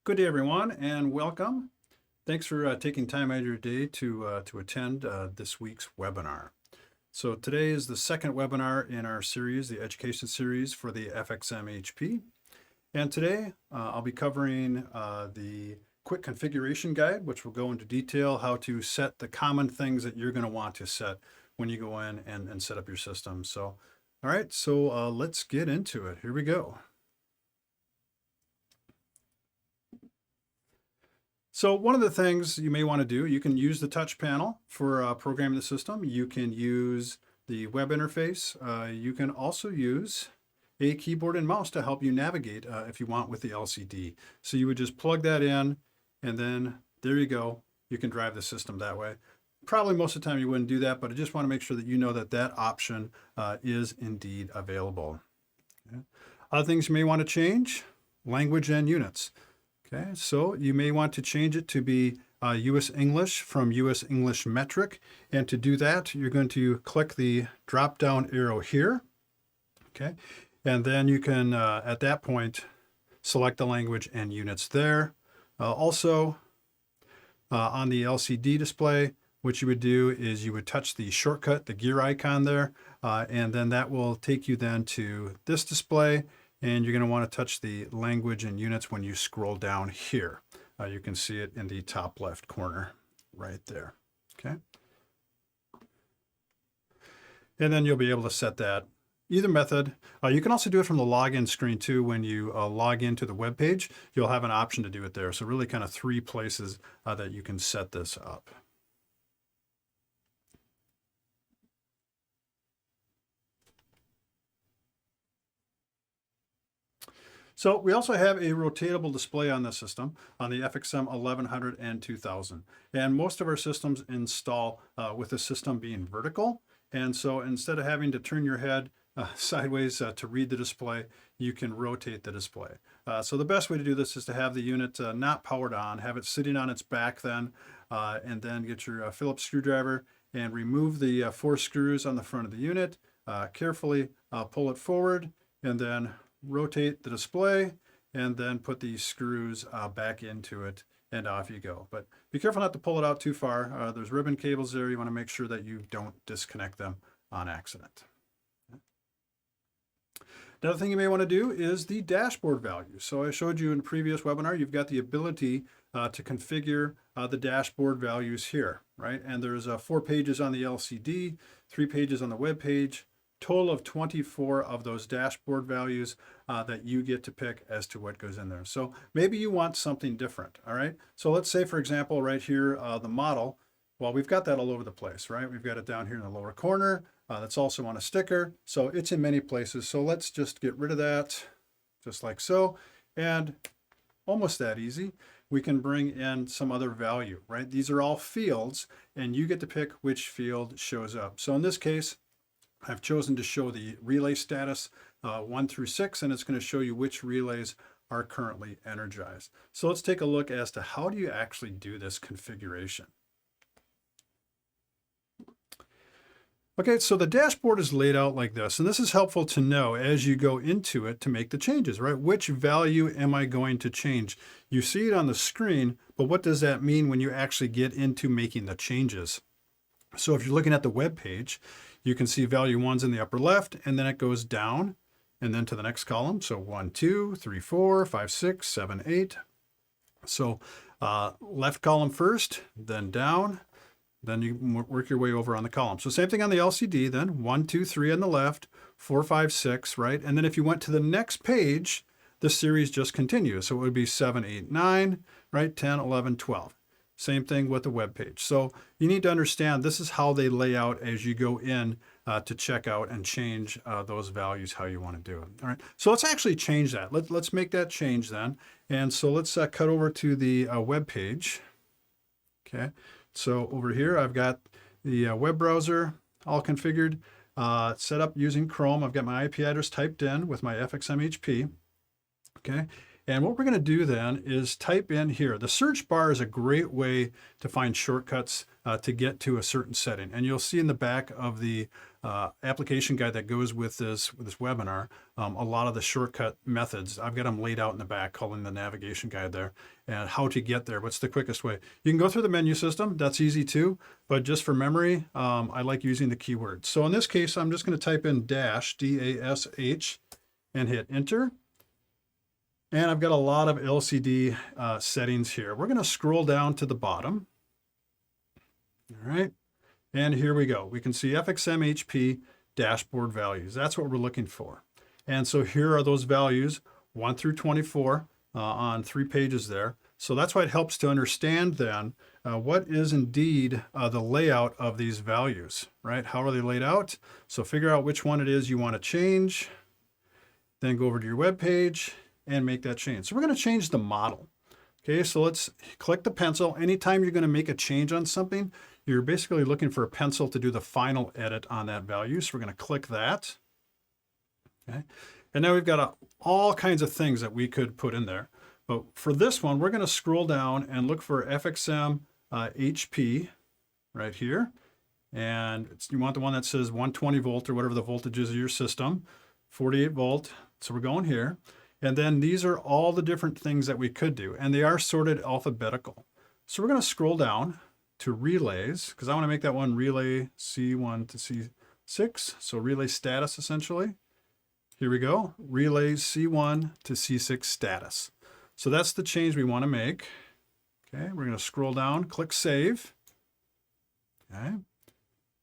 Good day, everyone, and welcome. Thanks for taking time out of your day to attend this week's webinar. So today is the second webinar in our series, the education series for the FXM-HP. And today I'll be covering the quick configuration guide, which will go into detail how to set the common things that you're going to want to set when you go in and set up your system. So, all right, so let's get into it. Here we go. So one of the things you may want to do, you can use the touch panel for programming the system. You can use the web interface. You can also use a keyboard and mouse to help you navigate if you want with the LCD. So you would just plug that in and then there you go. You can drive the system that way. Probably most of the time you wouldn't do that, but I just want to make sure that you know that that option is indeed available. Okay. Other things you may want to change, language and units. Okay, so you may want to change it to be US English from US English metric. And to do that, you're going to click the drop down arrow here. Okay, and then you can, at that point, select the language and units there. Also, on the LCD display, what you would do is you would touch the shortcut, the gear icon there, and then that will take you then to this display. And you're going to want to touch the language and units when you scroll down here. You can see it in the top left corner right there. Okay. And then you'll be able to set that either method. You can also do it from the login screen too. When you log into the web page, you'll have an option to do it there. So really kind of three places that you can set this up. So we also have a rotatable display on the system on the FXM 1100 and 2000. And most of our systems install with the system being vertical. And so instead of having to turn your head sideways to read the display, you can rotate the display. So the best way to do this is to have the unit not powered on, have it sitting on its back then, and then get your Phillips screwdriver and remove the 4 screws on the front of the unit, carefully pull it forward, and then rotate the display and then put the screws back into it and off you go. But be careful not to pull it out too far. There's ribbon cables there. You want to make sure that you don't disconnect them on accident. Another thing you may want to do is the dashboard value. So I showed you in a previous webinar, you've got the ability to configure the dashboard values here, right? And there's 4 pages on the LCD, 3 pages on the web page, total of 24 of those dashboard values that you get to pick as to what goes in there. So maybe you want something different, all right? So let's say, for example, right here, the model, well, we've got that all over the place, right? We've got it down here in the lower corner. That's also on a sticker. So it's in many places. So let's just get rid of that, just like so. And almost that easy. We can bring in some other value, right? These are all fields, and you get to pick which field shows up. So in this case, I've chosen to show the relay status 1 through 6, and it's going to show you which relays are currently energized. So let's take a look as to how do you actually do this configuration. Okay, so the dashboard is laid out like this, and this is helpful to know as you go into it to make the changes, right? Which value am I going to change? You see it on the screen, but what does that mean when you actually get into making the changes? So if you're looking at the web page, you can see value 1's in the upper left, and then it goes down and then to the next column. So 1, 2, 3, 4, 5, 6, 7, 8. So left column first, then down, then you work your way over on the column. So same thing on the LCD then, 1, 2, 3 on the left, 4, 5, 6, right? And then if you went to the next page, the series just continues. So it would be 7, 8, 9, right? 10, 11, 12. Same thing with the web page. So you need to understand this is how they lay out as you go in to check out and change those values how you want to do it. All right, so let's actually change that. Let's make that change then. And so let's cut over to the web page. Okay, so over here I've got the web browser all configured, set up using Chrome. I've got my IP address typed in with my FXM-HP. Okay. And what we're going to do then is type in here. The search bar is a great way to find shortcuts to get to a certain setting. And you'll see in the back of the application guide that goes with this webinar, a lot of the shortcut methods. I've got them laid out in the back, calling the navigation guide there, and how to get there. What's the quickest way? You can go through the menu system. That's easy too. But just for memory, I like using the keywords. So in this case, I'm just going to type in dash, D-A-S-H, and hit enter. And I've got a lot of LCD settings here. We're going to scroll down to the bottom. All right. And here we go. We can see FXM-HP dashboard values. That's what we're looking for. And so here are those values, 1 through 24 on 3 pages there. So that's why it helps to understand then what is indeed the layout of these values, right? How are they laid out? So figure out which one it is you want to change, then go over to your web page and make that change. So we're going to change the model. Okay, so let's click the pencil. Anytime you're going to make a change on something, you're basically looking for a pencil to do the final edit on that value. So we're going to click that. Okay, and now we've got all kinds of things that we could put in there. But for this one, we're going to scroll down and look for FXM-HP right here. And you want the one that says 120 volt or whatever the voltage is of your system, 48 volt. So we're going here. And then these are all the different things that we could do, and they are sorted alphabetical. So we're going to scroll down to relays, because I want to make that one relay C1 to C6. So relay status, essentially. Here we go. Relay C1 to C6 status. So that's the change we want to make. Okay, we're going to scroll down, click save. Okay,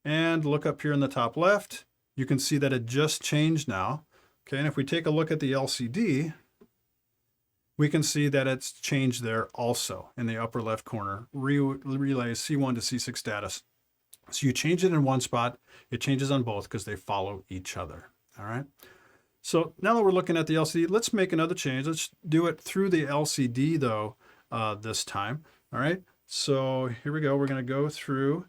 and look up here in the top left. You can see that it just changed now. Okay, and if we take a look at the LCD, we can see that it's changed there also in the upper left corner, relay C1 to C6 status. So you change it in one spot, it changes on both because they follow each other. All right. So now that we're looking at the LCD, let's make another change. Let's do it through the LCD though this time. All right. So here we go. We're going to go through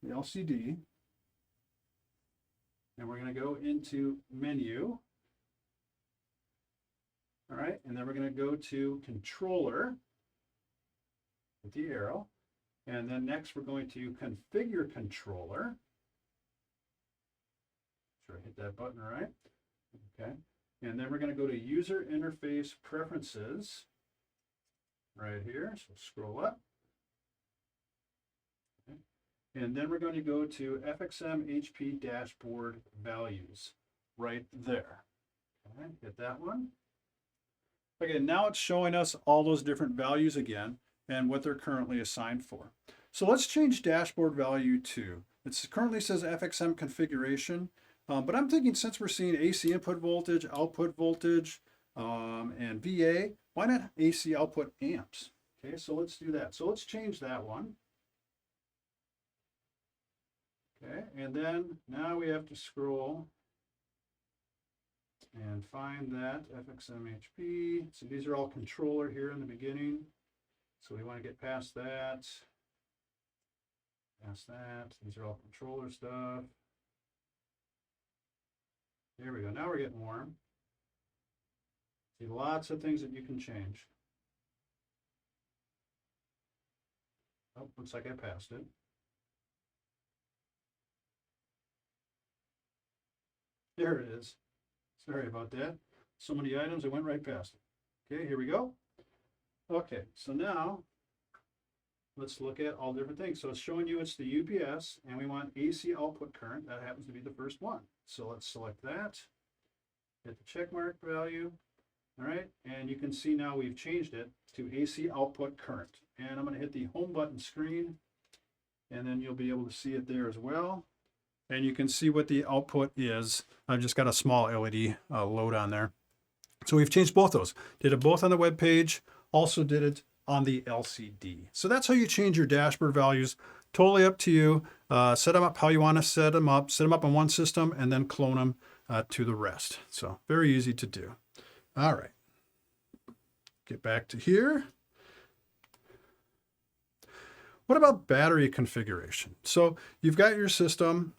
the LCD. And we're going to go into menu. All right, and then we're going to go to controller with the arrow. And then next we're going to configure controller. Sure, hit that button right. Okay, and then we're going to go to user interface preferences right here. So scroll up. Okay. And then we're going to go to FXM-HP dashboard values right there. Okay, hit that one. Okay, now it's showing us all those different values again and what they're currently assigned for. So let's change dashboard value to. It currently says FXM configuration, but I'm thinking since we're seeing AC input voltage, output voltage, and VA, why not AC output amps? Okay, so let's do that. So let's change that one. Okay, and then now we have to scroll and find that FXM-HP. So these are all controller here in the beginning. So we want to get past that. Past that. These are all controller stuff. There we go. Now we're getting warm. See, lots of things that you can change. Oh, looks like I passed it. There it is. Sorry about that. So many items, I went right past it. Okay, here we go. Okay, so now let's look at all different things. So it's showing you it's the UPS, and we want AC output current. That happens to be the first one. So let's select that, hit the check mark value. All right, and you can see now we've changed it to AC output current. And I'm going to hit the home button screen, and then you'll be able to see it there as well. And you can see what the output is. I've just got a small LED load on there. So we've changed both those. Did it both on the web page, also did it on the LCD. So that's how you change your dashboard values. Totally up to you. Set them up how you want to set them up. Set them up on one system and then clone them to the rest. So very easy to do. All right. Get back to here. What about battery configuration? So you've got your system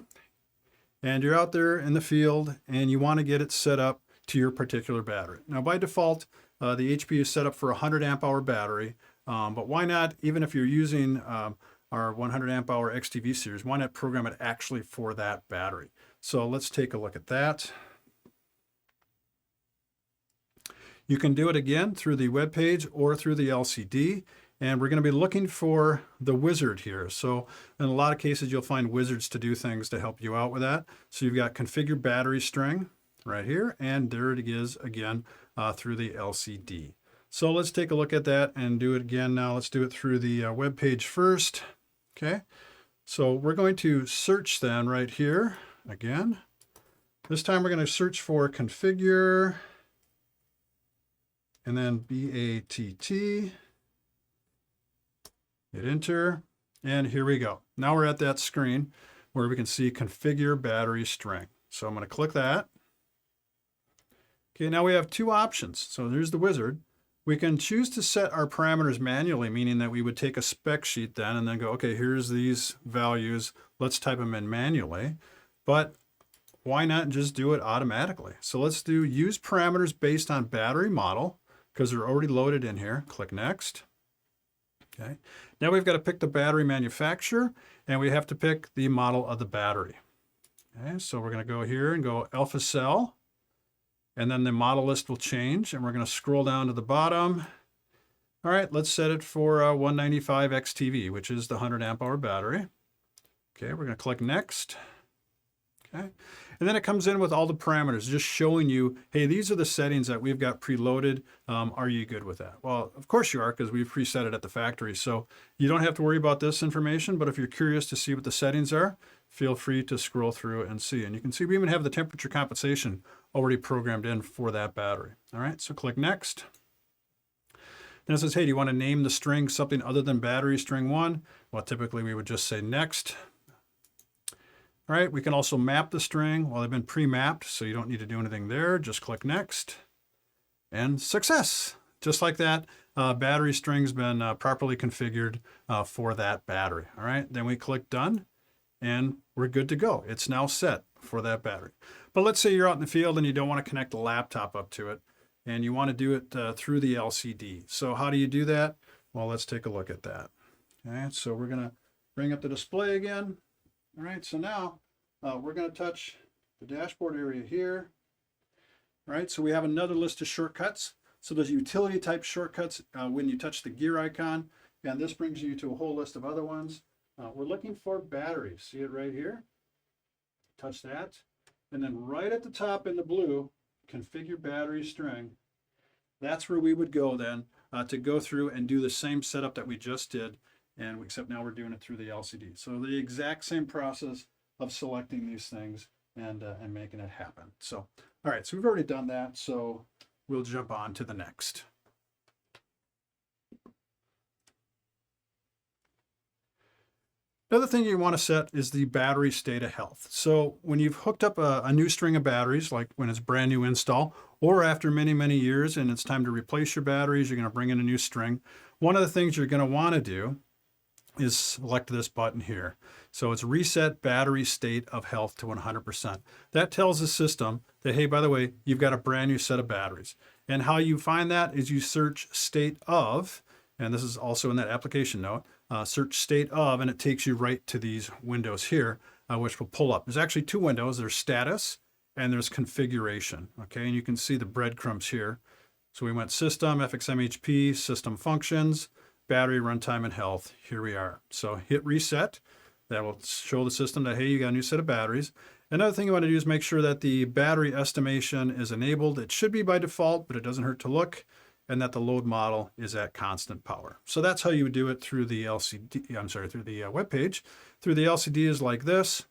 and you're out there in the field and you want to get it set up to your particular battery. Now by default, the HP is set up for a 100 amp hour battery. But why not, even if you're using our 100 amp hour XTV series, why not program it actually for that battery? So let's take a look at that. You can do it again through the web page or through the LCD. And we're going to be looking for the wizard here. So in a lot of cases, you'll find wizards to do things to help you out with that. So you've got configure battery string right here. And there it is again through the LCD. So let's take a look at that and do it again now. Let's do it through the web page first. Okay. So we're going to search then right here again. This time we're going to search for configure and then BATT. Hit enter, and here we go. Now we're at that screen where we can see configure battery string. So I'm going to click that. Okay, now we have two options. So there's the wizard. We can choose to set our parameters manually, meaning that we would take a spec sheet then and then go, okay, here's these values. Let's type them in manually. But why not just do it automatically? So let's do use parameters based on battery model because they're already loaded in here. Click next. Okay. Now we've got to pick the battery manufacturer and we have to pick the model of the battery. Okay, so we're going to go here and go Alpha Cell, and then the model list will change and we're going to scroll down to the bottom. All right, let's set it for 195 XTV, which is the 100 amp hour battery. Okay, we're going to click next. Okay, and then it comes in with all the parameters, just showing you, hey, these are the settings that we've got preloaded. Are you good with that? Well, of course you are, because we've preset it at the factory. So you don't have to worry about this information, but if you're curious to see what the settings are, feel free to scroll through and see. And you can see we even have the temperature compensation already programmed in for that battery. All right, so click next. Then it says, hey, do you want to name the string something other than battery string 1? Well, typically we would just say next. All right, we can also map the string. Well, they've been pre-mapped, so you don't need to do anything there. Just click next and success. Just like that, battery string's been properly configured for that battery. All right, then we click done and we're good to go. It's now set for that battery. But let's say you're out in the field and you don't want to connect the laptop up to it and you want to do it through the LCD. So how do you do that? Well, let's take a look at that. Okay, so we're going to bring up the display again. All right, so now we're going to touch the dashboard area here. All right, so we have another list of shortcuts. So there's utility type shortcuts when you touch the gear icon, and this brings you to a whole list of other ones. We're looking for batteries. See it right here? Touch that. And then right at the top in the blue, configure battery string. That's where we would go then to go through and do the same setup that we just did. And except now we're doing it through the LCD. So the exact same process of selecting these things and making it happen. So, all right, so we've already done that. So we'll jump on to the next. Another thing you want to set is the battery state of health. So when you've hooked up a new string of batteries, like when it's brand new install, or after many, many years and it's time to replace your batteries, you're going to bring in a new string. One of the things you're going to want to do is select this button here. So it's reset battery state of health to 100%. That tells the system that, hey, by the way, you've got a brand new set of batteries. And how you find that is you search state of, and this is also in that application note, search state of, and it takes you right to these windows here, which will pull up. There's actually two windows. There's status and there's configuration. Okay, and you can see the breadcrumbs here. So we went system, FXM-HP, system functions, battery, runtime, and health. Here we are. So hit reset. That will show the system that, hey, you got a new set of batteries. Another thing you want to do is make sure that the battery estimation is enabled. It should be by default, but it doesn't hurt to look, and that the load model is at constant power. So that's how you would do it through the LCD, through the web page. Through the LCD is like this.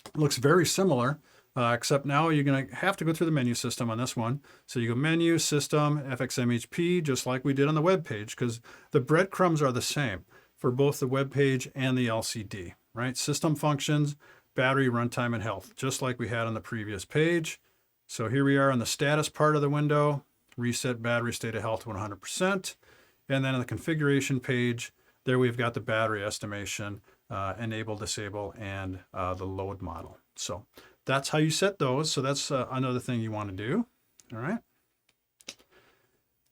It looks very similar, except now you're going to have to go through the menu system on this one. So you go menu, system, FXM-HP, just like we did on the web page, because the breadcrumbs are the same for both the web page and the LCD, right? System functions, battery, runtime, and health, just like we had on the previous page. So here we are on the status part of the window, reset battery state of health to 100%. And then on the configuration page, there we've got the battery estimation, enable, disable, and the load model. So that's how you set those. So that's another thing you want to do. All right.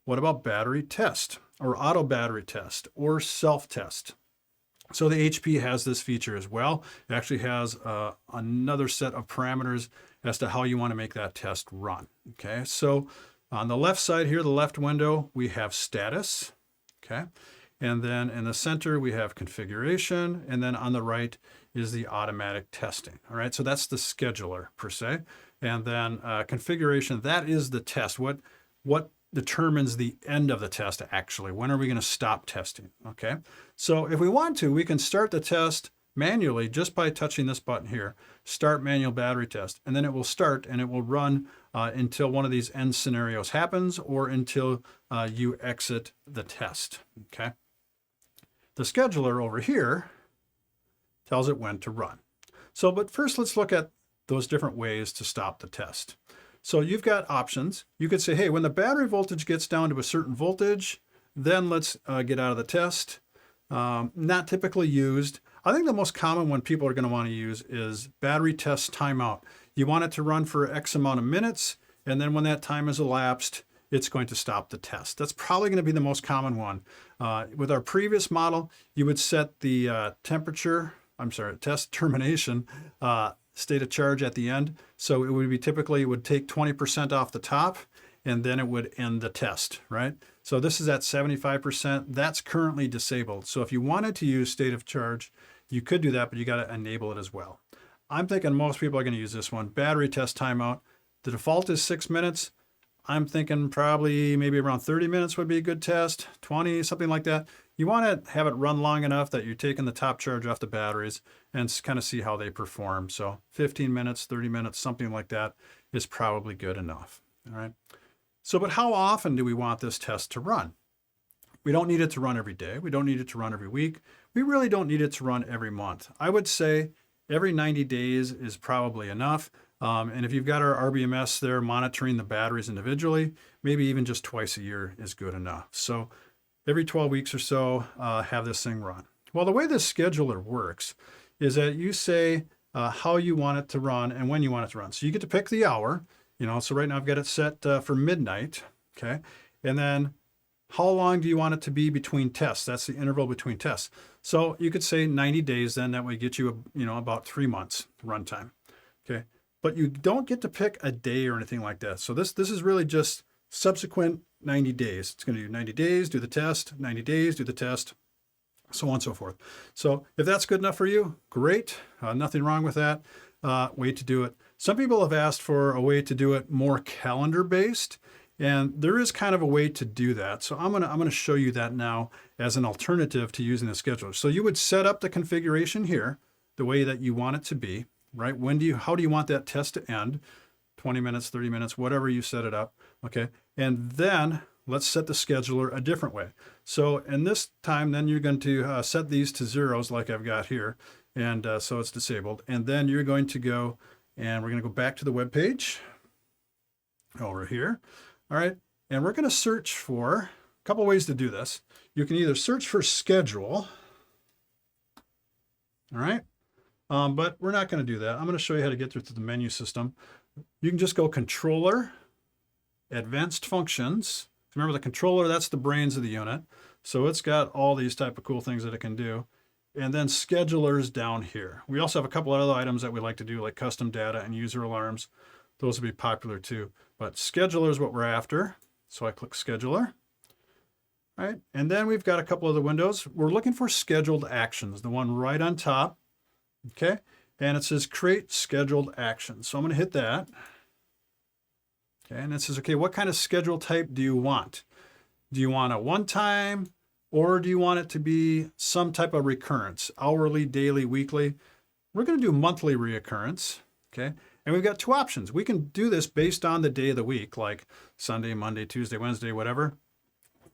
What about battery test? or auto battery test, or self-test. So the HP has this feature as well. It actually has another set of parameters as to how you want to make that test run. Okay, so on the left side here, the left window, we have status. Okay, and then in the center, we have configuration. And then on the right is the automatic testing. All right, so that's the scheduler per se. And then configuration, that is the test. What determines the end of the test actually? When are we going to stop testing? Okay, so if we want to, we can start the test manually just by touching this button here, start manual battery test, and then it will start and it will run until one of these end scenarios happens or until you exit the test. Okay, the scheduler over here tells it when to run. So, but first let's look at those different ways to stop the test. So you've got options. You could say, hey, when the battery voltage gets down to a certain voltage, then let's get out of the test. Not typically used. I think the most common one people are going to want to use is battery test timeout. You want it to run for X amount of minutes, and then when that time has elapsed, it's going to stop the test. That's probably going to be the most common one. With our previous model, you would set the test termination state of charge at the end. So it would be typically, it would take 20% off the top and then it would end the test, right? So this is at 75%. That's currently disabled. So if you wanted to use state of charge, you could do that, but you got to enable it as well. I'm thinking most people are going to use this one, battery test timeout. The default is 6 minutes. I'm thinking probably maybe around 30 minutes would be a good test, 20, something like that. You want to have it run long enough that you're taking the top charge off the batteries and kind of see how they perform. So 15 minutes, 30 minutes, something like that is probably good enough. All right. So, but how often do we want this test to run? We don't need it to run every day. We don't need it to run every week. We really don't need it to run every month. I would say every 90 days is probably enough. And if you've got our RBMS there monitoring the batteries individually, maybe even just twice a year is good enough. So every 12 weeks or so, have this thing run. Well, the way this scheduler works is that you say how you want it to run and when you want it to run. So you get to pick the hour, so right now I've got it set for midnight, okay? And then how long do you want it to be between tests? That's the interval between tests. So you could say 90 days, then that would get you, about 3 months runtime, okay? But you don't get to pick a day or anything like that. So this is really just subsequent 90 days. It's going to do 90 days, do the test, 90 days, do the test, so on and so forth. So if that's good enough for you, great. Nothing wrong with that way to do it. Some people have asked for a way to do it more calendar-based, and there is kind of a way to do that. So I'm gonna show you that now as an alternative to using the scheduler. So you would set up the configuration here the way that you want it to be, right? How do you want that test to end? 20 minutes, 30 minutes, whatever you set it up, okay? And then let's set the scheduler a different way. So in this time, then you're going to set these to zeros like I've got here. And so it's disabled. And then you're going to go, and we're going to go back to the web page over here. All right. And we're going to search for a couple ways to do this. You can either search for schedule. All right. But we're not going to do that. I'm going to show you how to get through to the menu system. You can just go controller, advanced functions. Remember the controller, that's the brains of the unit. So it's got all these type of cool things that it can do. And then schedulers down here. We also have a couple of other items that we like to do, like custom data and user alarms. Those would be popular too. But scheduler is what we're after. So I click scheduler. All right. And then we've got a couple other windows. We're looking for scheduled actions, the one right on top. Okay. And it says create scheduled actions. So I'm going to hit that. Okay. And it says, okay, what kind of schedule type do you want? Do you want a one-time, or do you want it to be some type of recurrence, hourly, daily, weekly? We're going to do monthly reoccurrence. Okay. And we've got two options. We can do this based on the day of the week, like Sunday, Monday, Tuesday, Wednesday, whatever,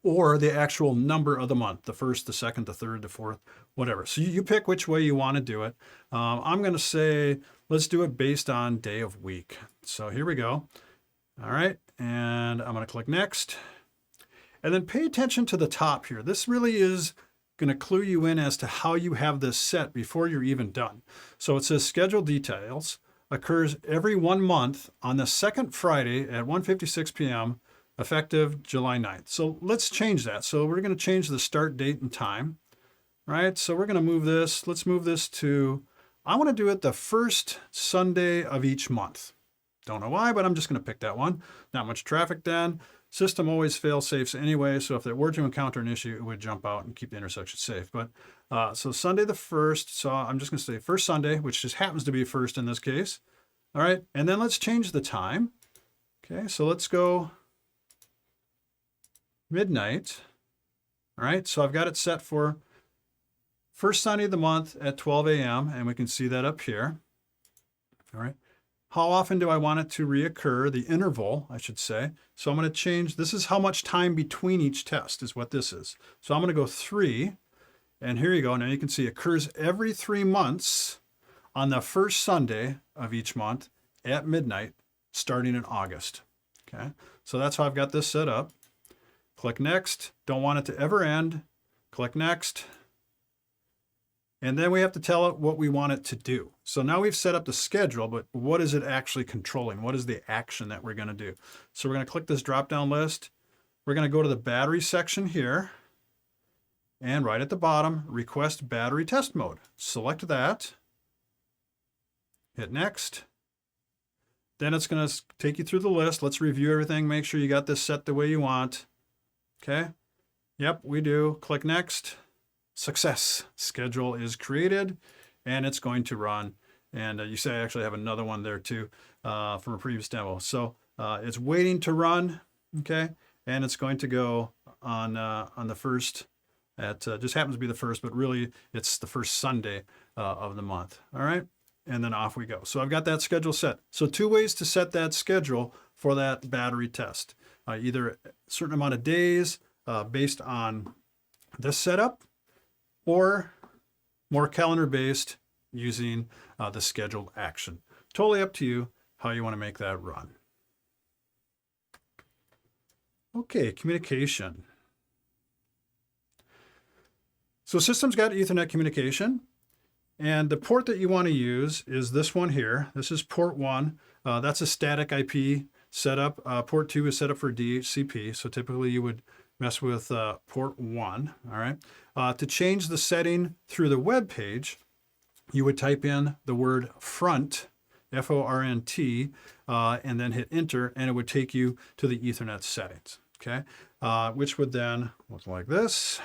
or the actual number of the month, the first, the second, the third, the fourth, whatever. So you pick which way you want to do it. I'm going to say, let's do it based on day of week. So here we go. All right. And I'm going to click next. And then pay attention to the top here. This really is going to clue you in as to how you have this set before you're even done. So it says schedule details occurs every 1 month on the second Friday at 1:56 p.m. effective July 9th. So let's change that. So we're going to change the start date and time, right? So we're going to move this. Let's move this to, I want to do it the first Sunday of each month. Don't know why, but I'm just going to pick that one. Not much traffic then. System always fail safes anyway, so if there were to encounter an issue, it would jump out and keep the intersection safe. But so Sunday the 1st, so I'm just going to say first Sunday, which just happens to be first in this case. All right, and then let's change the time. Okay, so let's go midnight. All right, so I've got it set for first Sunday of the month at 12 a.m., and we can see that up here. All right. How often do I want it to reoccur? The interval, I should say. So I'm going to change, this is how much time between each test is what this is. So I'm going to go 3, and here you go. Now you can see it occurs every 3 months on the first Sunday of each month at midnight, starting in August. Okay, so that's how I've got this set up. Click Next. Don't want it to ever end. Click Next. And then we have to tell it what we want it to do. So now we've set up the schedule, but what is it actually controlling? What is the action that we're going to do? So we're going to click this drop-down list. We're going to go to the battery section here. And right at the bottom, request battery test mode. Select that. Hit Next. Then it's going to take you through the list. Let's review everything. Make sure you got this set the way you want. Okay. Yep, we do. Click Next. Success. Schedule is created and it's going to run. And you say I actually have another one there too from a previous demo. So it's waiting to run, okay? And it's going to go on the first, just happens to be the first, but really it's the first Sunday of the month, all right? And then off we go. So I've got that schedule set. So 2 ways to set that schedule for that battery test. Either a certain amount of days based on this setup, or more calendar-based using the scheduled action. Totally up to you how you want to make that run. Okay, communication. So system's got Ethernet communication, and the port that you want to use is this one here. This is port 1. That's a static IP setup. Port 2 is set up for DHCP, so typically you would mess with port 1, all right? To change the setting through the web page, you would type in the word front, F-O-R-N-T, and then hit enter, and it would take you to the Ethernet settings, okay? Which would then look like this,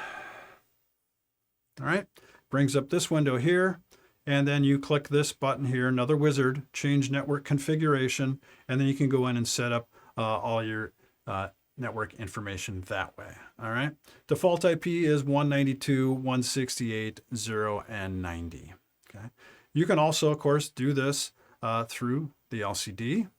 all right? Brings up this window here, and then you click this button here, another wizard, change network configuration, and then you can go in and set up all your network information that way. All right. Default IP is 192.168.0 and 90. Okay. You can also, of course, do this through the LCD.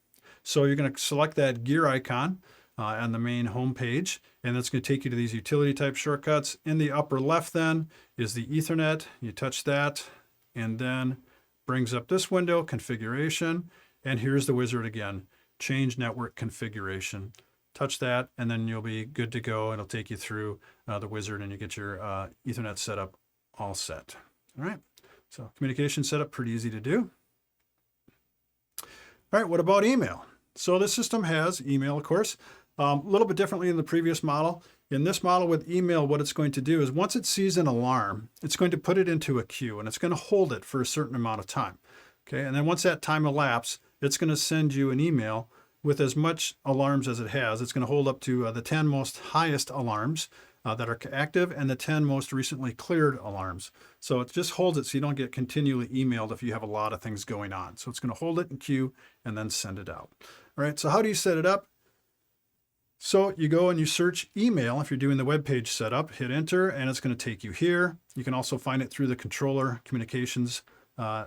So you're going to select that gear icon on the main home page, and that's going to take you to these utility type shortcuts. In the upper left then is the Ethernet. You touch that and then brings up this window, configuration. And here's the wizard again, change network configuration. Touch that, and then you'll be good to go. It'll take you through the wizard, and you get your Ethernet setup all set. All right, so communication setup, pretty easy to do. All right, what about email? So this system has email, of course, a little bit differently than the previous model. In this model with email, what it's going to do is once it sees an alarm, it's going to put it into a queue, and it's going to hold it for a certain amount of time. Okay, and then once that time elapses, it's going to send you an email with as much alarms as it has. It's going to hold up to the 10 most highest alarms that are active and the 10 most recently cleared alarms. So it just holds it so you don't get continually emailed if you have a lot of things going on. So it's going to hold it in queue and then send it out. All right, so how do you set it up? So you go and you search email. If you're doing the web page setup, hit enter, and it's going to take you here. You can also find it through the controller communications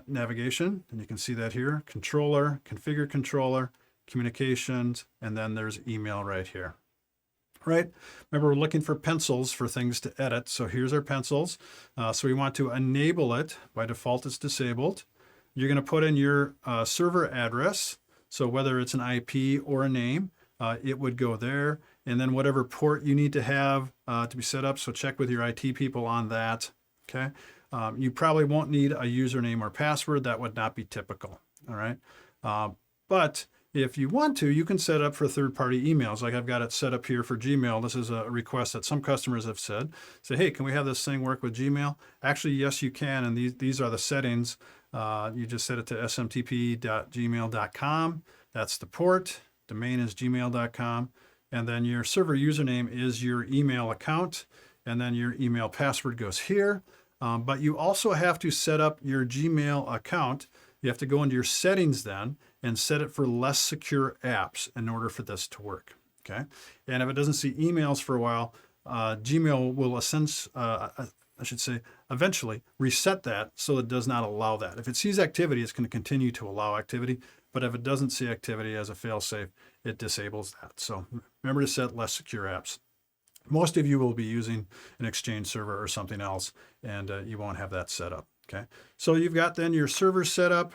navigation, and you can see that here, controller, configure controller, communications, and then there's email right here. Right? Remember, we're looking for pencils for things to edit. So here's our pencils. So we want to enable it. By default, it's disabled. You're going to put in your server address. So whether it's an IP or a name, it would go there. And then whatever port you need to have to be set up. So check with your IT people on that. Okay. You probably won't need a username or password. That would not be typical. All right. But If you want to, you can set up for third-party emails. Like I've got it set up here for Gmail. This is a request that some customers have said. Say, hey, can we have this thing work with Gmail? Actually, yes, you can. And these are the settings. You just set it to smtp.gmail.com. That's the port. Domain is gmail.com. And then your server username is your email account. And then your email password goes here. But you also have to set up your Gmail account. You have to go into your settings then and set it for less secure apps in order for this to work. Okay. And if it doesn't see emails for a while, Gmail will eventually reset that so it does not allow that. If it sees activity, it's going to continue to allow activity. But if it doesn't see activity as a failsafe, it disables that. So remember to set less secure apps. Most of you will be using an Exchange server or something else, and you won't have that set up. Okay, so you've got then your server set up.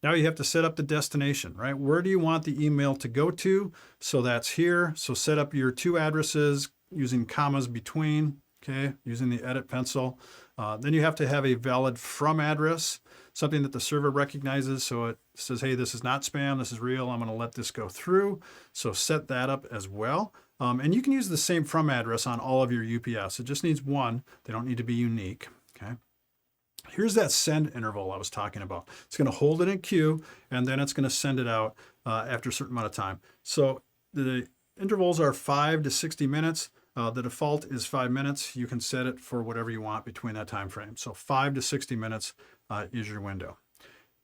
Now you have to set up the destination, right? Where do you want the email to go to? So that's here. So set up your two addresses using commas between, okay, using the edit pencil. Then you have to have a valid from address, something that the server recognizes. So it says, hey, this is not spam, this is real. I'm going to let this go through. So set that up as well. And you can use the same from address on all of your UPS. It just needs one. They don't need to be unique, okay? Here's that send interval I was talking about. It's going to hold it in queue, and then it's going to send it out after a certain amount of time. So the intervals are 5 to 60 minutes. The default is 5 minutes. You can set it for whatever you want between that time frame. So 5 to 60 minutes is your window.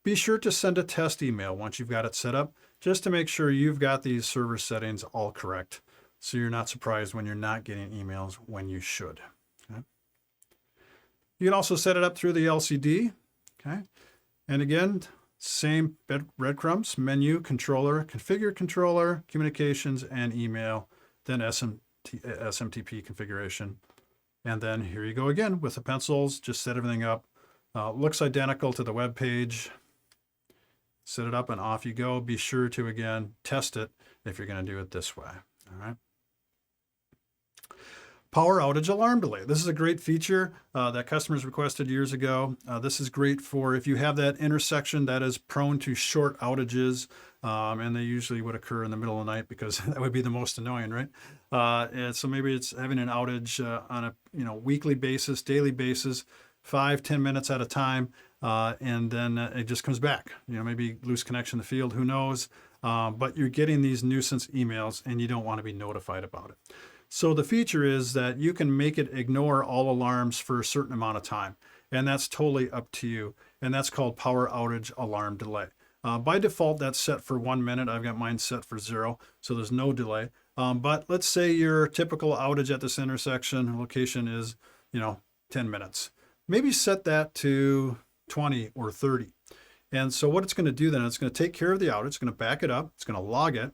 Be sure to send a test email once you've got it set up, just to make sure you've got these server settings all correct, so you're not surprised when you're not getting emails when you should. Okay? You can also set it up through the LCD. Okay? And again, same breadcrumbs, menu, controller, configure controller, communications, and email, then SMTP configuration. And then here you go again with the pencils, just set everything up. Looks identical to the web page. Set it up and off you go. Be sure to, again, test it if you're going to do it this way. All right. Power outage alarm delay. This is a great feature that customers requested years ago. This is great for if you have that intersection that is prone to short outages, and they usually would occur in the middle of the night because that would be the most annoying, right? And so maybe it's having an outage on a weekly basis, daily basis, 5-10 minutes at a time, and then it just comes back. Maybe loose connection in the field, who knows? But you're getting these nuisance emails, and you don't want to be notified about it. So the feature is that you can make it ignore all alarms for a certain amount of time, and that's totally up to you. And that's called power outage alarm delay. By default, that's set for 1 minute. I've got mine set for 0, so there's no delay. But let's say your typical outage at this intersection location is, 10 minutes. Maybe set that to 20 or 30. And so what it's going to do then, it's going to take care of the outage. It's going to back it up. It's going to log it.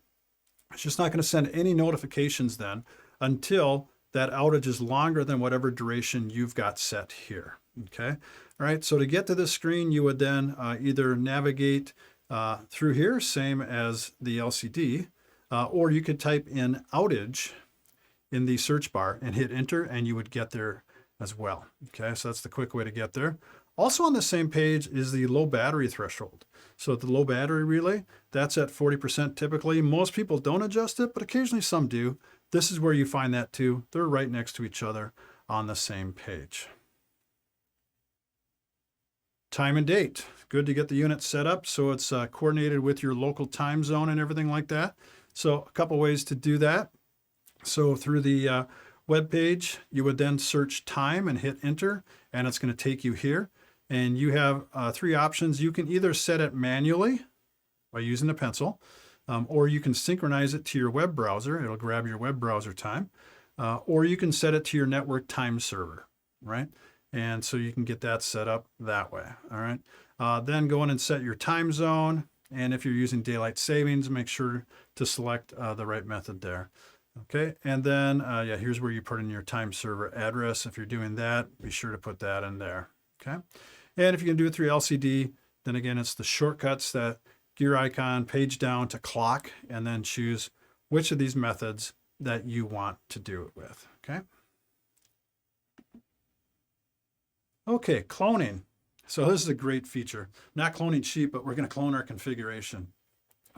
It's just not going to send any notifications then until that outage is longer than whatever duration you've got set here. Okay. All right. So to get to this screen, you would then either navigate through here, same as the LCD, or you could type in outage in the search bar and hit enter, and you would get there as well. Okay. So that's the quick way to get there. Also on the same page is the low battery threshold. So the low battery relay, that's at 40% typically. Most people don't adjust it, but occasionally some do. This is where you find that too. They're right next to each other on the same page. Time and date. Good to get the unit set up so it's coordinated with your local time zone and everything like that. So a couple ways to do that. So through the web page, you would then search time and hit enter, and it's going to take you here. And you have 3 options. You can either set it manually by using a pencil, or you can synchronize it to your web browser. It'll grab your web browser time, or you can set it to your network time server, right? And so you can get that set up that way, all right? Then go in and set your time zone. And if you're using daylight savings, make sure to select the right method there. Okay, and then, here's where you put in your time server address. If you're doing that, be sure to put that in there, okay? And if you can do it through LCD, then again, it's the shortcuts, that gear icon, page down to clock, and then choose which of these methods that you want to do it with, okay? Okay, cloning. So this is a great feature. Not cloning sheep, but we're going to clone our configuration.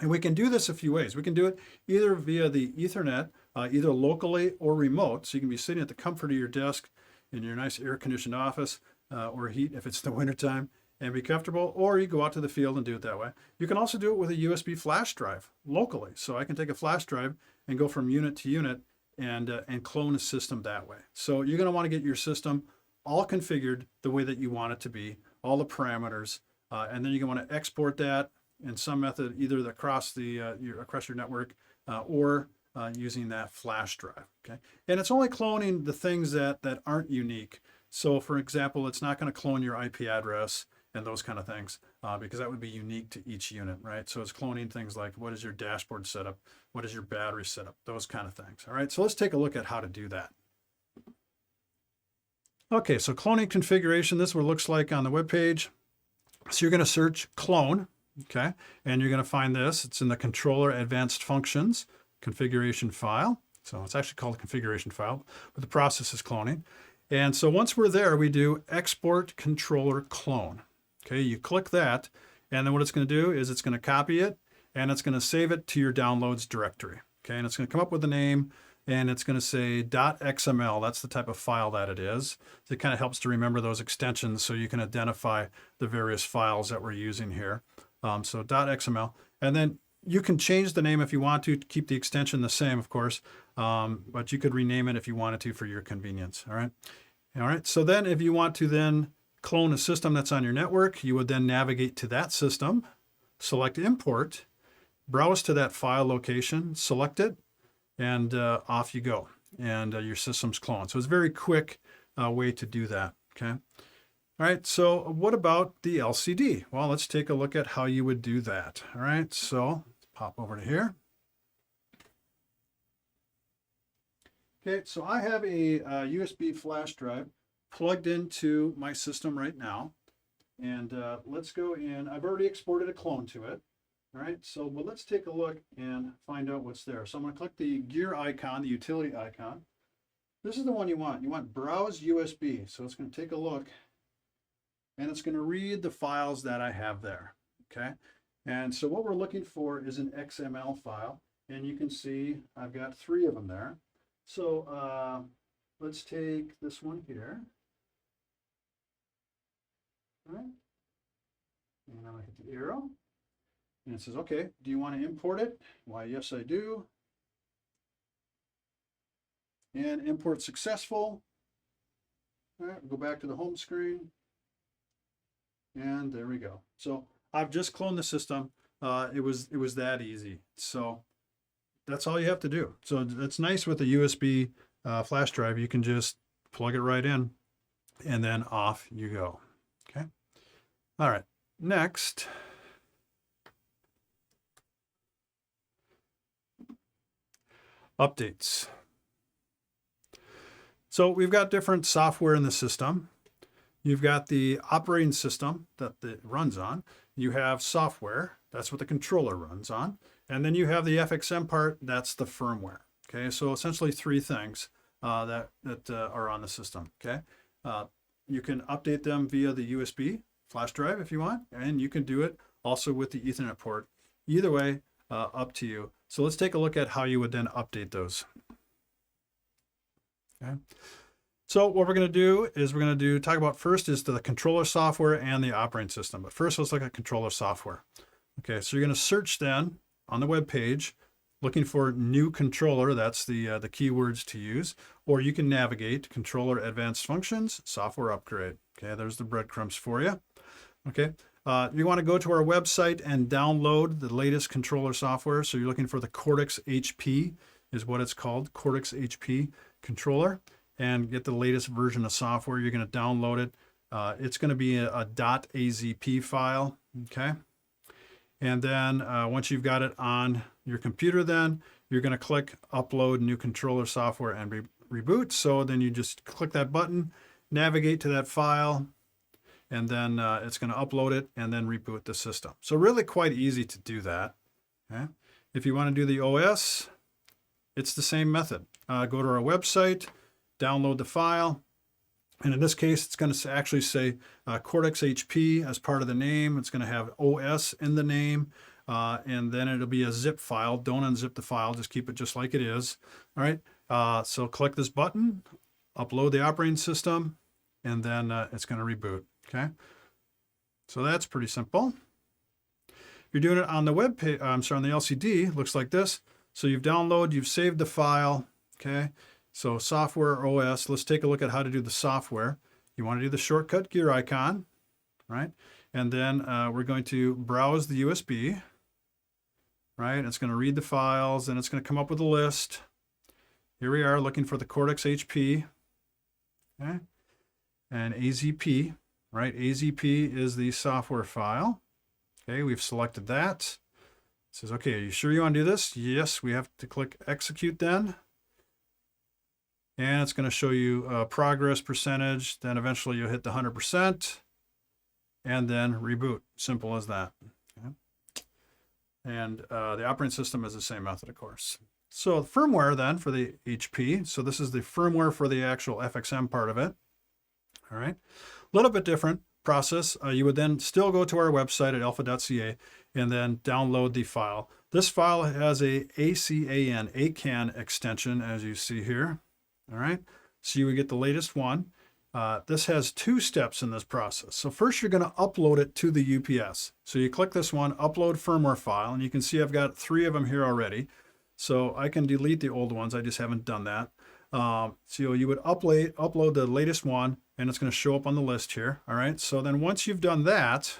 And we can do this a few ways. We can do it either via the Ethernet, either locally or remote. So you can be sitting at the comfort of your desk in your nice air-conditioned office or heat if it's the wintertime and be comfortable, or you go out to the field and do it that way. You can also do it with a USB flash drive locally. So I can take a flash drive and go from unit to unit and clone a system that way. So you're going to want to get your system all configured the way that you want it to be, all the parameters, and then you're going to want to export that in some method, either across your network or using that flash drive. Okay, and it's only cloning the things that aren't unique. So, for example, it's not going to clone your IP address and those kind of things because that would be unique to each unit, right? So it's cloning things like what is your dashboard setup, what is your battery setup, those kind of things. All right, so let's take a look at how to do that. Okay, so cloning configuration. This is what it looks like on the web page. So you're going to search clone. Okay, and you're going to find this. It's in the controller advanced functions configuration file. So it's actually called a configuration file, but the process is cloning. And so once we're there, we do export controller clone. Okay, you click that, and then what it's going to do is it's going to copy it, and it's going to save it to your downloads directory. Okay, and it's going to come up with a name, and it's going to say .xml. That's the type of file that it is. So it kind of helps to remember those extensions so you can identify the various files that we're using here. So .xml, and then you can change the name if you want to keep the extension the same, of course, but you could rename it if you wanted to for your convenience. All right. So then if you want to then clone a system that's on your network, you would then navigate to that system, select import, browse to that file location, select it, and off you go. And your system's cloned. So it's a very quick way to do that. Okay. All right, so what about the LCD? Well, let's take a look at how you would do that. All right, so let's pop over to here. Okay, so I have a USB flash drive plugged into my system right now. And let's go in. I've already exported a clone to it. All right, so but let's take a look and find out what's there. So I'm going to click the gear icon, the utility icon. This is the one you want. You want Browse USB. So it's going to take a look. And it's going to read the files that I have there, okay? And so what we're looking for is an XML file, and you can see I've got 3 of them there. So let's take this one here. All right, and I'm going to hit the arrow, and it says, okay, do you want to import it? Why, yes, I do. And import successful. All right, we'll go back to the home screen. And there we go. So I've just cloned the system. It was that easy. So that's all you have to do. So it's nice with the USB flash drive. You can just plug it right in, and then off you go. Okay. All right. Next. Updates. So we've got different software in the system. You've got the operating system that it runs on. You have software, that's what the controller runs on. And then you have the FXM part, that's the firmware. Okay, so essentially 3 things that are on the system. Okay, you can update them via the USB flash drive if you want, and you can do it also with the Ethernet port. Either way, up to you. So let's take a look at how you would then update those. Okay. So what we're going to do is we're going to talk about first is the controller software and the operating system. But first, let's look at controller software. Okay, so you're going to search then on the web page, looking for new controller. That's the keywords to use. Or you can navigate controller advanced functions, software upgrade. Okay, there's the breadcrumbs for you. Okay, you want to go to our website and download the latest controller software. So you're looking for the Cortex HP is what it's called, Cortex HP controller. And get the latest version of software. You're going to download it. It's going to be a .azp file, okay? And then once you've got it on your computer, then you're going to click Upload New Controller Software and Reboot. So then you just click that button, navigate to that file, and then it's going to upload it and then reboot the system. So really quite easy to do that, okay? If you want to do the OS, it's the same method. Go to our website, download the file, and in this case, it's going to actually say Cortex HP as part of the name. It's going to have OS in the name. and then it'll be a zip file. Don't unzip the file, just keep it just like it is. All right, so click this button, upload the operating system, and then it's going to reboot. Okay, so that's pretty simple. If you're doing it on the web page, on the LCD, looks like this. So you've downloaded, you've saved the file. Okay, so software OS. Let's take a look at how to do the software. You want to do the shortcut gear icon, right? And then we're going to browse the USB, right? It's going to read the files, and it's going to come up with a list. Here we are looking for the Cortex HP, okay? And AZP, right? AZP is the software file. Okay, we've selected that. It says, okay, are you sure you want to do this? Yes, we have to click execute then. And it's going to show you progress percentage. Then eventually you'll hit the 100%. And then reboot. Simple as that. Okay. And the operating system is the same method, of course. So the firmware then for the HP. So this is the firmware for the actual FXM part of it. All right. A little bit different process. You would then still go to our website at alpha.ca and then download the file. This file has a ACAN extension, as you see here. All right. So you would get the latest one. This has two steps in this process. So first you're going to upload it to the UPS. So you click this one, upload firmware file, and you can see I've got 3 of them here already. So I can delete the old ones. I just haven't done that. So you would upload the latest one, and it's going to show up on the list here. All right. So then once you've done that,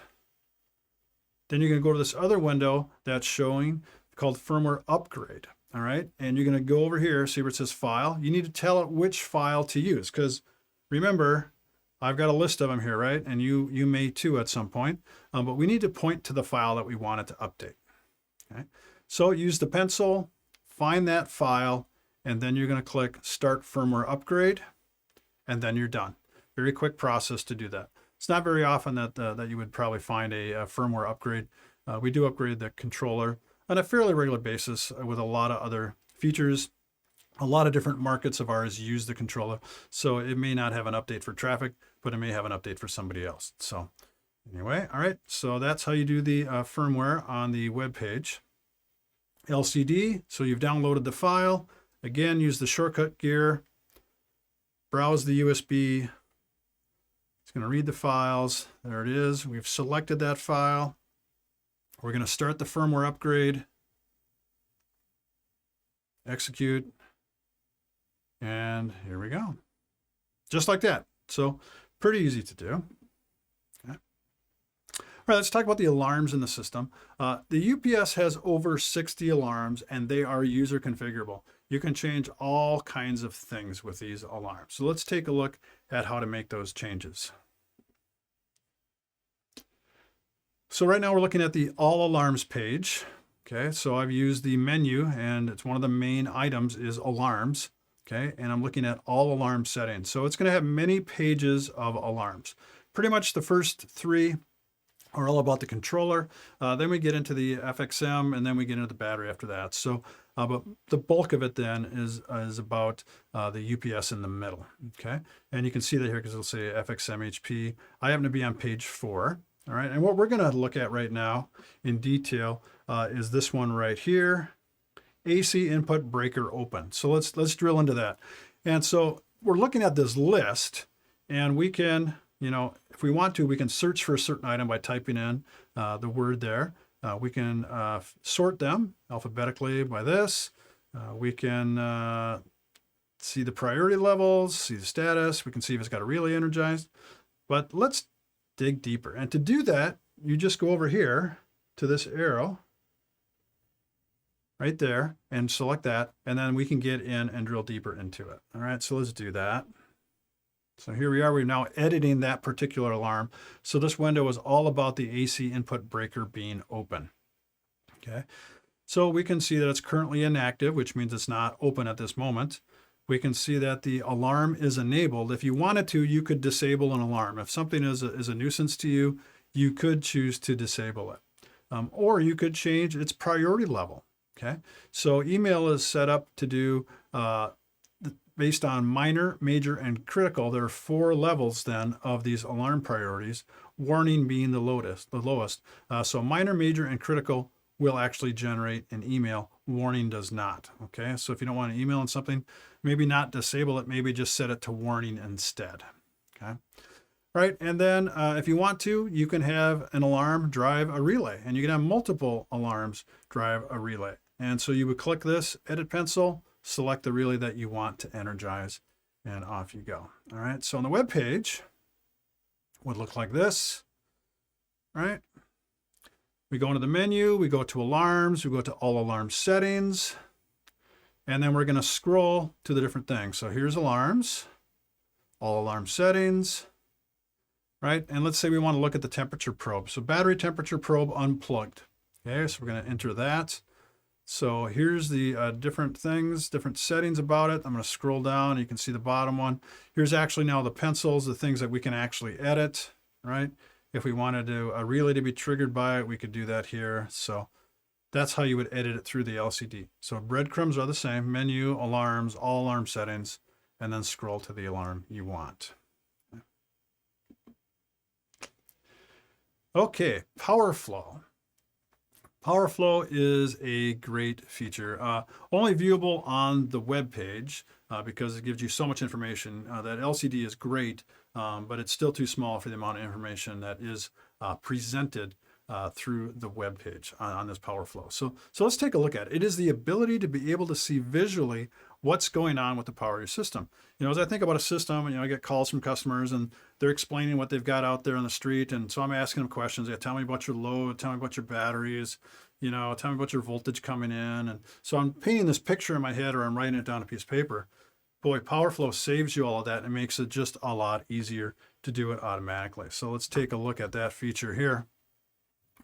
then you're going to go to this other window that's showing called firmware upgrade. All right. And you're going to go over here, see where it says file. You need to tell it which file to use, because remember, I've got a list of them here, right? And you may too at some point, but we need to point to the file that we want it to update. Okay. So use the pencil, find that file, and then you're going to click Start Firmware Upgrade, and then you're done. Very quick process to do that. It's not very often that you would probably find a firmware upgrade. We do upgrade the controller on a fairly regular basis with a lot of other features. A lot of different markets of ours use the controller, so it may not have an update for traffic, but it may have an update for somebody else. So anyway, all right, so that's how you do the firmware on the web page. LCD, so you've downloaded the file. Again, use the shortcut gear, browse the USB. It's going to read the files. There it is. We've selected that file. We're going to start the firmware upgrade, execute. And here we go. Just like that. So pretty easy to do. Okay. All right, let's talk about the alarms in the system. The UPS has over 60 alarms, and they are user configurable. You can change all kinds of things with these alarms. So let's take a look at how to make those changes. So right now we're looking at the All Alarms page. Okay, so I've used the menu, and it's one of the main items is alarms. Okay, and I'm looking at all alarm settings. So it's going to have many pages of alarms. Pretty much the first 3 are all about the controller. Then we get into the FXM, and then we get into the battery after that. So, but the bulk of it then is about the UPS in the middle. Okay, and you can see that here because it'll say FXM-HP. I happen to be on page 4. All right, and what we're going to look at right now in detail is this one right here. AC input breaker open. So let's drill into that. And so we're looking at this list, and we can, if we want to, we can search for a certain item by typing in the word there. We can sort them alphabetically by this. We can see the priority levels, see the status. We can see if it's got a relay energized. But let's dig deeper. And to do that, you just go over here to this arrow right there and select that, and then we can get in and drill deeper into it. All right, so let's do that. So here we are, we're now editing that particular alarm. So this window is all about the AC input breaker being open. Okay, so we can see that it's currently inactive, which means it's not open at this moment. We can see that the alarm is enabled. If you wanted to, you could disable an alarm. If something is a nuisance to you, you could choose to disable it. Or you could change its priority level. Okay, so email is set up to do based on minor, major, and critical. There are 4 levels then of these alarm priorities, warning being the lowest. So minor, major, and critical will actually generate an email. Warning does not. Okay, so if you don't want an email on something, maybe not disable it, maybe just set it to warning instead. Okay. Right, and then if you want to, you can have an alarm drive a relay, and you can have multiple alarms drive a relay. And so you would click this, edit pencil, select the relay that you want to energize, and off you go. All right, so on the web page would look like this, right? We go into the menu, we go to alarms, we go to all alarm settings, and then we're going to scroll to the different things. So here's alarms, all alarm settings, right? And let's say we want to look at the temperature probe. So battery temperature probe unplugged. Okay, so we're going to enter that. So here's the different things, different settings about it. I'm going to scroll down. You can see the bottom one. Here's actually now the pencils, the things that we can actually edit, right? If we wanted to, a relay to be triggered by it, we could do that here. So that's how you would edit it through the LCD. So breadcrumbs are the same, menu, alarms, all alarm settings, and then scroll to the alarm you want. Okay, power flow. Power flow is a great feature, only viewable on the web page because it gives you so much information. That LCD is great, but it's still too small for the amount of information that is presented through the web page on this power flow. So let's take a look at it. It is the ability to be able to see visually what's going on with the power of your system. You know, as I think about a system, I get calls from customers and they're explaining what they've got out there on the street. And so I'm asking them questions. They tell me about your load, tell me about your batteries, tell me about your voltage coming in. And so I'm painting this picture in my head, or I'm writing it down on a piece of paper. Boy, PowerFlow saves you all of that and makes it just a lot easier to do it automatically. So let's take a look at that feature here.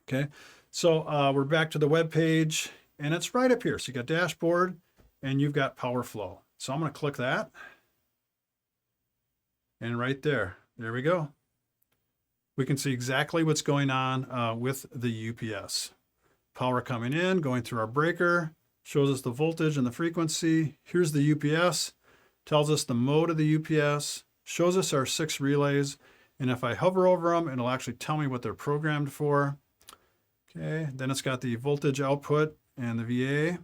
Okay, so we're back to the web page and it's right up here. So you got dashboard and you've got PowerFlow. So I'm going to click that. And right there we go. We can see exactly what's going on with the UPS. Power coming in, going through our breaker, shows us the voltage and the frequency. Here's the UPS, tells us the mode of the UPS, shows us our 6 relays. And if I hover over them, it'll actually tell me what they're programmed for. Okay, then it's got the voltage output and the VA.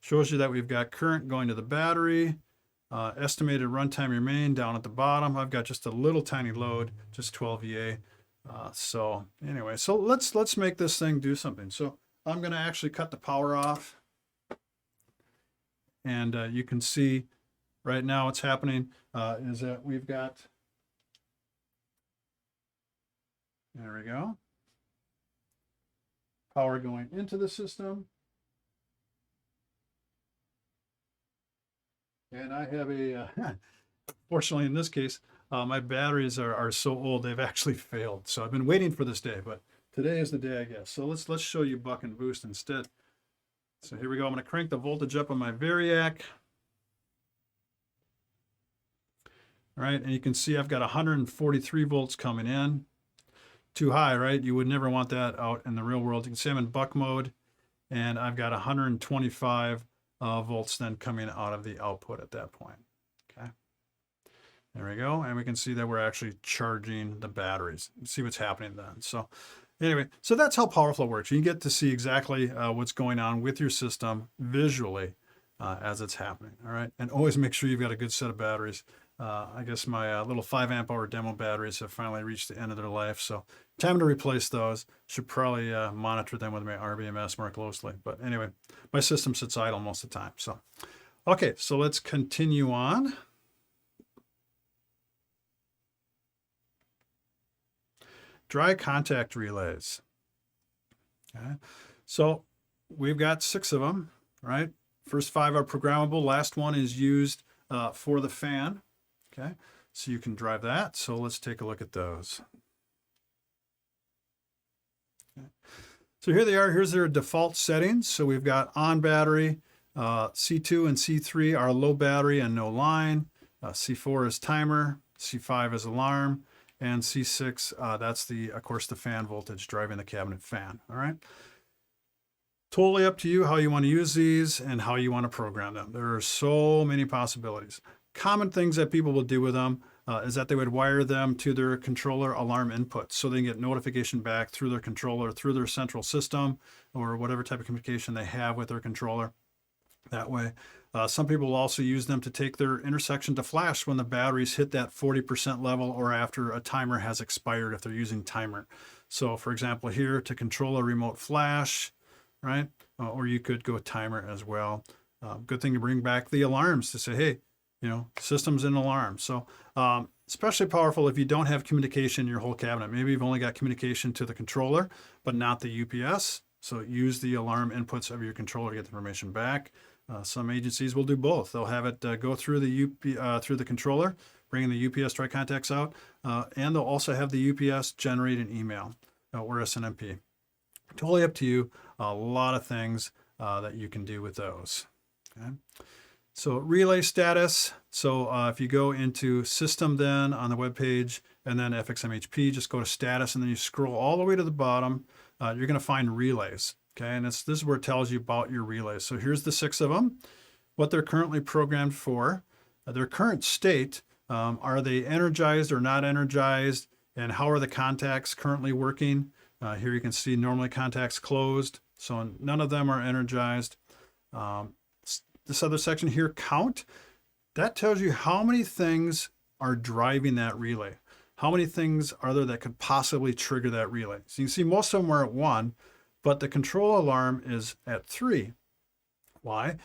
Shows you that we've got current going to the battery, estimated runtime remain down at the bottom. I've got just a little tiny load, just 12 VA. So anyway, so let's make this thing do something. So I'm going to actually cut the power off. And you can see right now what's happening is that we've got, there we go, power going into the system. And I have a, fortunately in this case, my batteries are so old, they've actually failed. So I've been waiting for this day, but today is the day, I guess. So let's show you buck and boost instead. So here we go. I'm going to crank the voltage up on my Variac. All right, and you can see I've got 143 volts coming in. Too high, right? You would never want that out in the real world. You can see I'm in buck mode, and I've got 125 volts then coming out of the output at that point. Okay, there we go, and we can see that we're actually charging the batteries. See what's happening then. So anyway, so that's how PowerFlow works. You get to see exactly what's going on with your system visually as it's happening. All right, and always make sure you've got a good set of batteries. I guess my little 5 amp hour demo batteries have finally reached the end of their life, so time to replace those. Should probably monitor them with my RBMS more closely. But anyway, my system sits idle most of the time. So, okay, so let's continue on. Dry contact relays. Okay, so we've got 6 of them, right? First 5 are programmable. Last one is used for the fan. Okay, so you can drive that. So let's take a look at those. Okay. So here they are. Here's their default settings. So we've got on battery, C2 and C3 are low battery and no line. C4 is timer, C5 is alarm, and C6, that's of course, the fan voltage driving the cabinet fan. All right. Totally up to you how you want to use these and how you want to program them. There are so many possibilities. Common things that people will do with them. is that they would wire them to their controller alarm inputs so they can get notification back through their controller, through their central system, or whatever type of communication they have with their controller that way. Some people will also use them to take their intersection to flash when the batteries hit that 40% level or after a timer has expired if they're using timer. So for example, here to control a remote flash, right? Or you could go timer as well. Good thing to bring back the alarms to say, hey, system's in alarm. So especially powerful if you don't have communication in your whole cabinet. Maybe you've only got communication to the controller, but not the UPS. So use the alarm inputs of your controller to get the information back. Some agencies will do both. They'll have it go through the controller, bringing the UPS dry contacts out, and they'll also have the UPS generate an email or SNMP. Totally up to you. A lot of things that you can do with those. Okay. So relay status. So if you go into system then on the web page and then FXM-HP, just go to status and then you scroll all the way to the bottom. You're going to find relays. Okay, and this is where it tells you about your relays. So here's the 6 of them, what they're currently programmed for, their current state, are they energized or not energized, and how are the contacts currently working? Here you can see normally contacts closed, so none of them are energized. This other section here, count, that tells you how many things are driving that relay. How many things are there that could possibly trigger that relay? So you can see most of them are at 1, but the control alarm is at 3. Why?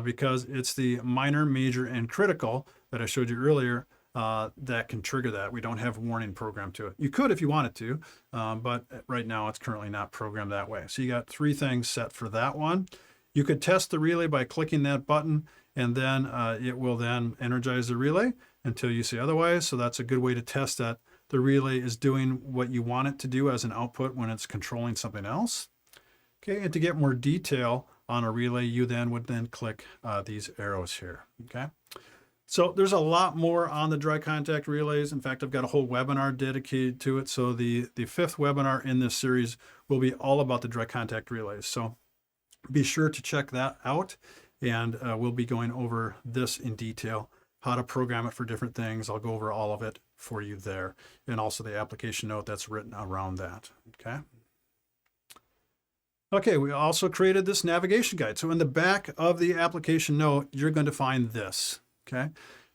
Because it's the minor, major, and critical that I showed you earlier that can trigger that. We don't have warning programmed to it. You could if you wanted to, but right now it's currently not programmed that way. So you got 3 things set for that one. You could test the relay by clicking that button, and then it will then energize the relay until you see otherwise. So that's a good way to test that the relay is doing what you want it to do as an output when it's controlling something else. Okay, and to get more detail on a relay, you then would click these arrows here. Okay, so there's a lot more on the dry contact relays. In fact, I've got a whole webinar dedicated to it. So the 5th webinar in this series will be all about the dry contact relays. So be sure to check that out, and we'll be going over this in detail, how to program it for different things. I'll go over all of it for you there, and also the application note that's written around that. Okay. Okay, we also created this navigation guide. So in the back of the application note, you're going to find this. Okay,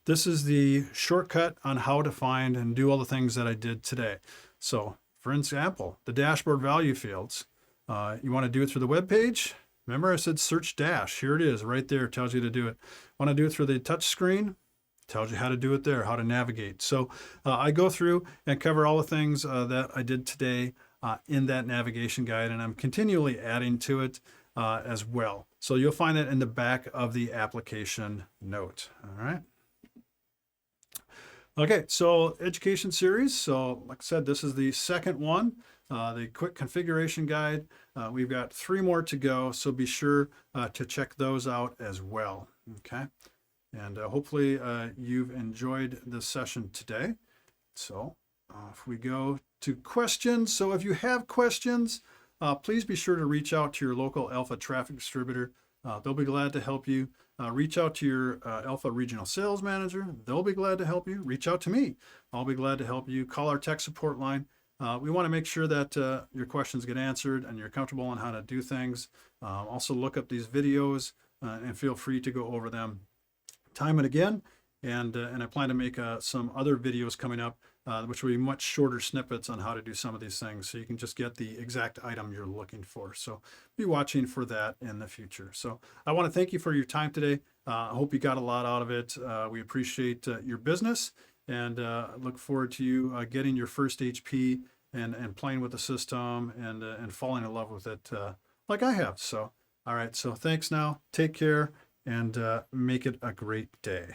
this is the shortcut on how to find and do all the things that I did today. So for example, the dashboard value fields, you want to do it through the web page. Remember I said search dash. Here it is right there. It tells you to do it. Want to do it through the touch screen? Tells you how to do it there, how to navigate. So I go through and cover all the things that I did today in that navigation guide, and I'm continually adding to it as well. So you'll find that in the back of the application note. All right. Okay, so education series. So like I said, this is the 2nd one, the quick configuration guide. We've got 3 more to go, so be sure to check those out as well. Okay, and hopefully you've enjoyed this session today. So if we go to questions, so if you have questions, please be sure to reach out to your local Alpha traffic distributor. They'll be glad to help you. Reach out to your Alpha regional sales manager. They'll be glad to help you. Reach out to me. I'll be glad to help you. Call our tech support line. We want to make sure that your questions get answered and you're comfortable on how to do things. Also look up these videos and feel free to go over them time and again. And I plan to make some other videos coming up, which will be much shorter snippets on how to do some of these things, so you can just get the exact item you're looking for. So be watching for that in the future. So I want to thank you for your time today. I hope you got a lot out of it. We appreciate your business, and look forward to you getting your first HP and playing with the system and falling in love with it like I have. So all right, so thanks now. Take care and make it a great day.